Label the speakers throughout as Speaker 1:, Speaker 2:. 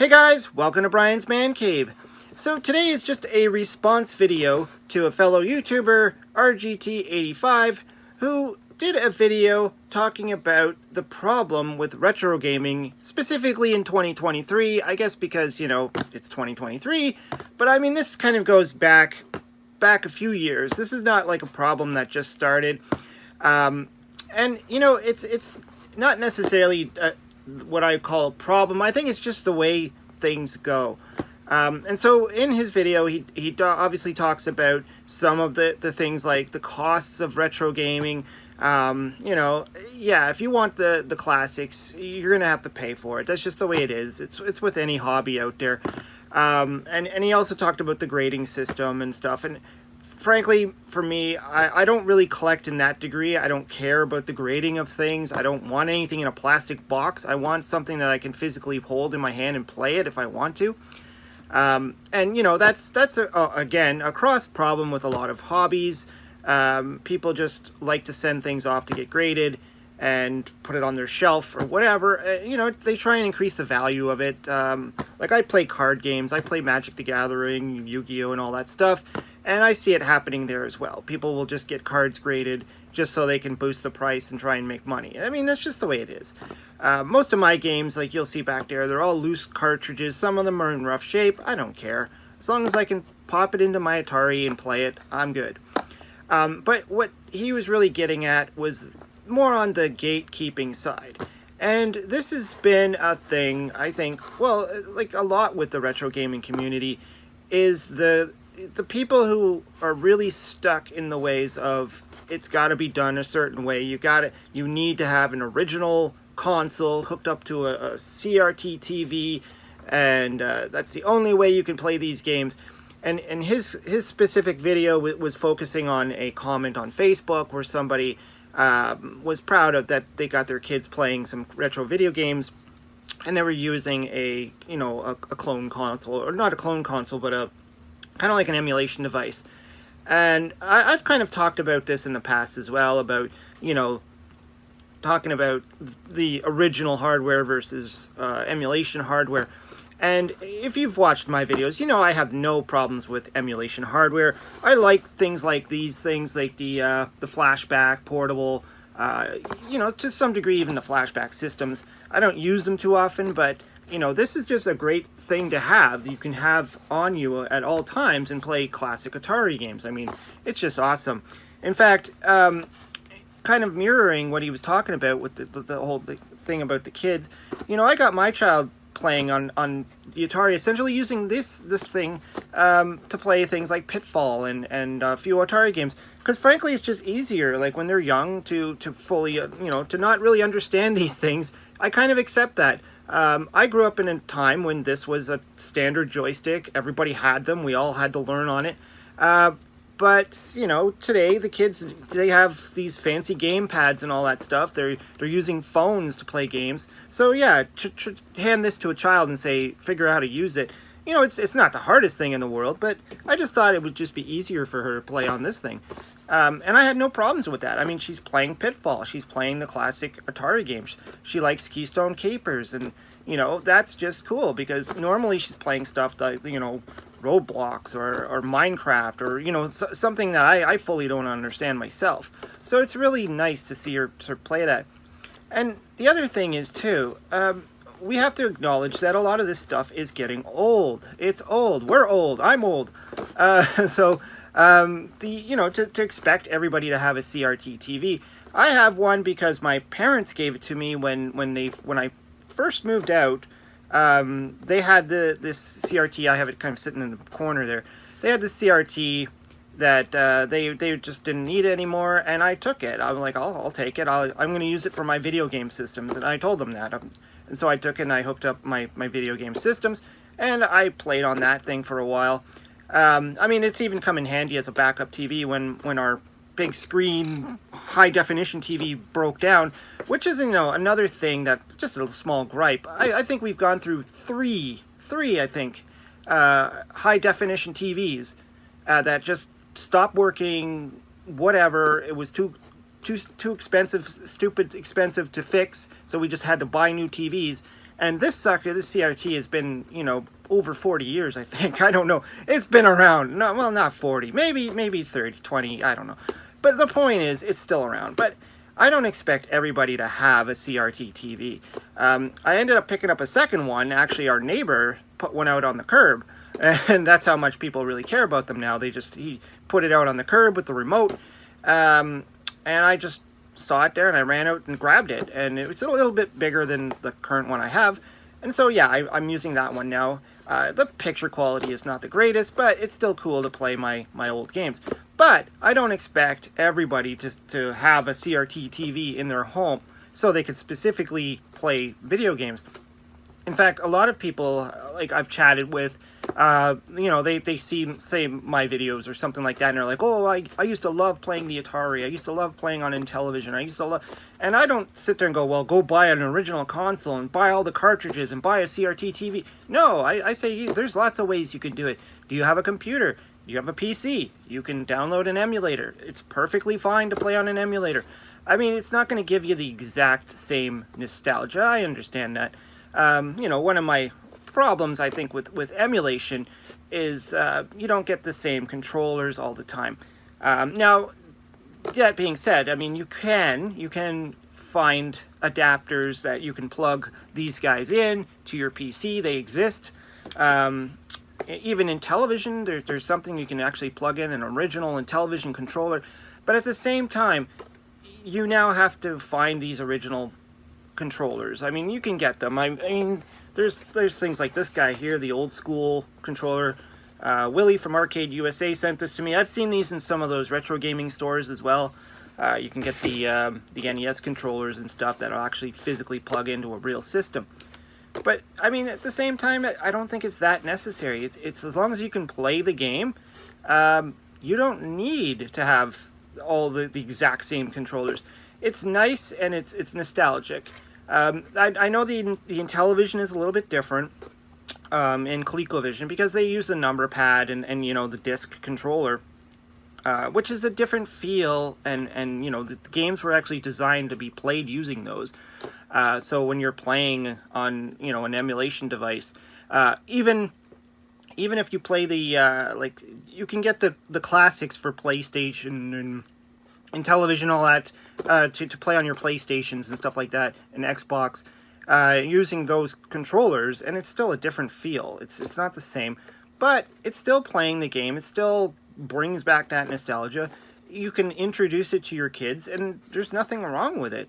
Speaker 1: Hey guys, welcome to Brian's Man Cave. So today is just a response video to a fellow YouTuber, RGT85, who did a video talking about the problem with retro gaming, specifically in 2023, I guess because, it's 2023, but I mean this kind of goes back a few years. This is not like a problem that just started. It's not necessarily what I call a problem. I think it's just the way things go. And so in his video, he obviously talks about some of the things like the costs of retro gaming. If you want the classics, you're going to have to pay for it. That's just the way it is. It's with any hobby out there. And he also talked about the grading system and stuff. And frankly, for me, I don't really collect in that degree. I don't care about the grading of things. I don't want anything in a plastic box. I want something that I can physically hold in my hand and play it if I want to. That's again, a cross problem with a lot of hobbies. People just like to send things off to get graded and put it on their shelf or whatever. They try and increase the value of it. Like I play card games. I play Magic the Gathering, Yu-Gi-Oh! And all that stuff. And I see it happening there as well. People will just get cards graded just so they can boost the price and try and make money. I mean, that's just the way it is. Most of my games, like you'll see back there, they're all loose cartridges. Some of them are in rough shape. I don't care. As long as I can pop it into my Atari and play it, I'm good. But what he was really getting at was more on the gatekeeping side. And this has been a thing, I think, well, like a lot with the retro gaming community, is the people who are really stuck in the ways of it's got to be done a certain way. You need to have an original console hooked up to a CRT TV, and that's the only way you can play these games. And his specific video was focusing on a comment on Facebook where somebody was proud of that they got their kids playing some retro video games, and they were using a clone console, or not a clone console, but a kind of like an emulation device. And I've kind of talked about this in the past as well, about, talking about the original hardware versus emulation hardware. And if you've watched my videos, I have no problems with emulation hardware. I like things like these things, like the flashback portable, to some degree even the flashback systems. I don't use them too often, but this is just a great thing to have. You can have on you at all times and play classic Atari games. I mean, it's just awesome. In fact, kind of mirroring what he was talking about with the whole thing about the kids, I got my child playing on the Atari, essentially using this thing to play things like Pitfall and a few Atari games. Because frankly, it's just easier, like when they're young, to fully, to not really understand these things. I kind of accept that. I grew up in a time when this was a standard joystick. Everybody had them. We all had to learn on it. But today the kids, they have these fancy game pads and all that stuff. They're using phones to play games. So yeah, hand this to a child and say, figure out how to use it. It's not the hardest thing in the world, but I just thought it would just be easier for her to play on this thing. And I had no problems with that. I mean, she's playing Pitfall. She's playing the classic Atari games. She likes Keystone Capers, and that's just cool, because normally she's playing stuff like Roblox or Minecraft, or something that I fully don't understand myself. So it's really nice to see her play that. And the other thing is too, we have to acknowledge that a lot of this stuff is getting old. It's old. We're old. I'm old. To expect everybody to have a CRT TV. I have one because my parents gave it to me when I first moved out. They had this CRT. I have it kind of sitting in the corner there. They had this CRT that they just didn't need it anymore, and I took it. I was like, I'll take it. I'm going to use it for my video game systems, and I told them that. And so I took it and I hooked up my video game systems, and I played on that thing for a while. I mean, it's even come in handy as a backup TV when our big screen high definition TV broke down, which is another thing that just a small gripe. I think we've gone through three I think high definition TVs that just stopped working. Whatever, it was too expensive, stupid expensive to fix, so we just had to buy new TVs. And this sucker, this CRT, has been, you know, over 40 years, I think. I don't know. It's been around. No, well, not 40. Maybe 30, 20. I don't know. But the point is, it's still around. But I don't expect everybody to have a CRT TV. I ended up picking up a second one. Actually, our neighbor put one out on the curb. And that's how much people really care about them now. He put it out on the curb with the remote. And I just saw it there and I ran out and grabbed it. And it was a little bit bigger than the current one I have. And so, yeah, I'm using that one now. The picture quality is not the greatest, but it's still cool to play my old games. But I don't expect everybody to have a CRT TV in their home so they could specifically play video games. In fact, a lot of people, like I've chatted with, you know, they see, say, my videos or something like that, and they're like, oh, I used to love playing the Atari. I used to love playing on Intellivision. I used to love... And I don't sit there and go, well, go buy an original console and buy all the cartridges and buy a CRT TV. No, I say there's lots of ways you can do it. Do you have a computer? You have a PC. You can download an emulator. It's perfectly fine to play on an emulator. I mean, it's not going to give you the exact same nostalgia. I understand that. You know, one of my problems, I think, with emulation is you don't get the same controllers all the time. Now, that being said, I mean, you can find adapters that you can plug these guys in to your PC. They exist. Even in television, there's something you can actually plug in, an original Intellivision controller. But at the same time, you now have to find these original controllers. I mean, you can get them. I mean, there's things like this guy here, the old school controller. Willie from Arcade USA sent this to me. I've seen these in some of those retro gaming stores as well. You can get the NES controllers and stuff that'll actually physically plug into a real system. But, I mean, at the same time, I don't think it's that necessary. It's as long as you can play the game, you don't need to have all the exact same controllers. It's nice and it's nostalgic. I know the Intellivision is a little bit different in ColecoVision because they use the number pad and you know, the disc controller, which is a different feel, and you know, the games were actually designed to be played using those. So when you're playing on, you know, an emulation device, even if you play the like, you can get the classics for PlayStation and television, all that, to play on your PlayStations and stuff like that, and Xbox, using those controllers, and it's still a different feel. It's not the same, but it's still playing the game. It still brings back that nostalgia. You can introduce it to your kids, and there's nothing wrong with it.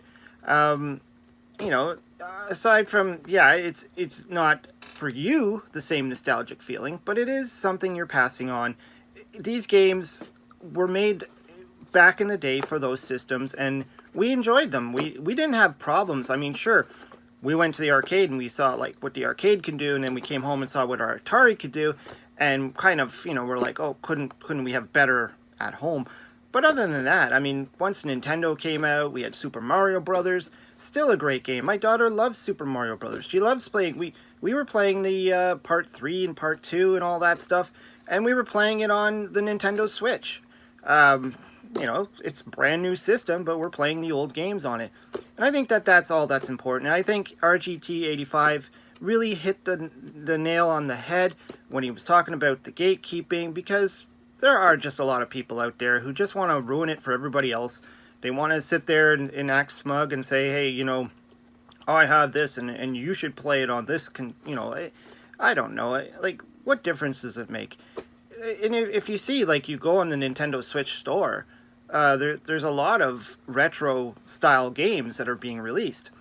Speaker 1: You know, aside from, yeah, it's not for you the same nostalgic feeling, but it is something you're passing on. These games were made back in the day for those systems, and we enjoyed them. We didn't have problems. I mean, sure, we went to the arcade and we saw like what the arcade can do, and then we came home and saw what our Atari could do, and kind of, you know, we're like, oh, couldn't we have better at home? But other than that, I mean, once Nintendo came out, we had Super Mario Brothers, still a great game. My daughter loves Super Mario Brothers. She loves playing. We were playing the Part 3 and Part 2 and all that stuff, and we were playing it on the Nintendo Switch. You know, it's a brand new system, but we're playing the old games on it. And I think that's all that's important. I think RGT 85 really hit the nail on the head when he was talking about the gatekeeping, because there are just a lot of people out there who just want to ruin it for everybody else. They want to sit there and act smug and say, hey, you know, I have this and you should play it on this, you know, I don't know. Like, what difference does it make? And if you see, like, you go on the Nintendo Switch store, there's a lot of retro style games that are being released.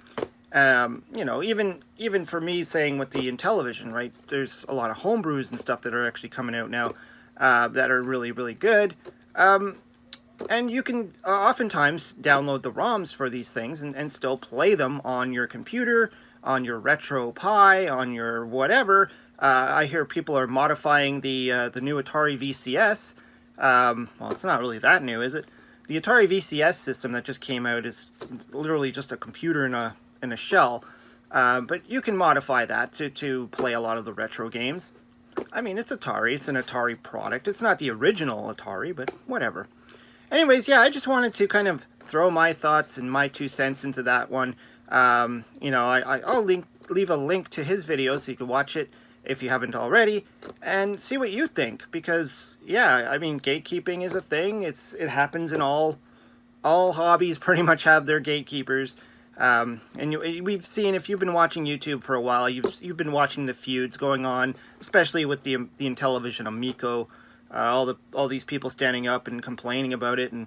Speaker 1: You know, even for me, saying with the Intellivision, right, there's a lot of homebrews and stuff that are actually coming out now that are really, really good. And you can oftentimes download the ROMs for these things and still play them on your computer, on your Retro Pi, on your whatever. I hear people are modifying the new Atari VCS. Well, it's not really that new, is it? The Atari VCS system that just came out is literally just a computer in a shell. But you can modify that to play a lot of the retro games. I mean, it's Atari. It's an Atari product. It's not the original Atari, but whatever. Anyways, yeah, I just wanted to kind of throw my thoughts and my 2 cents into that one. You know, I'll link leave a link to his video so you can watch it if you haven't already, and see what you think, because yeah, I mean, gatekeeping is a thing. It happens in all hobbies. Pretty much have their gatekeepers. And we've seen, if you've been watching YouTube for a while, you've been watching the feuds going on, especially with the Intellivision Amico, all these people standing up and complaining about it, and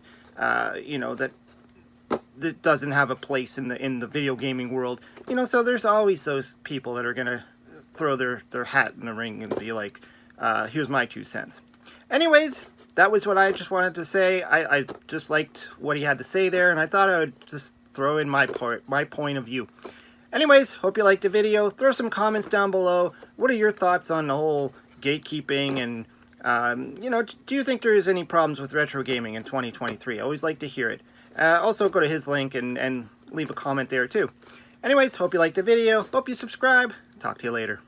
Speaker 1: you know, that doesn't have a place in the video gaming world. You know, so there's always those people that are gonna throw their hat in the ring and be like, here's my 2 cents. Anyways, that was what I just wanted to say. I just liked what he had to say there, and I thought I would just throw in my point of view. Anyways, hope you liked the video. Throw some comments down below. What are your thoughts on the whole gatekeeping, and you know, do you think there is any problems with retro gaming in 2023? I always like to hear it. Also, go to his link and leave a comment there too. Anyways, hope you liked the video. Hope you subscribe. Talk to you later.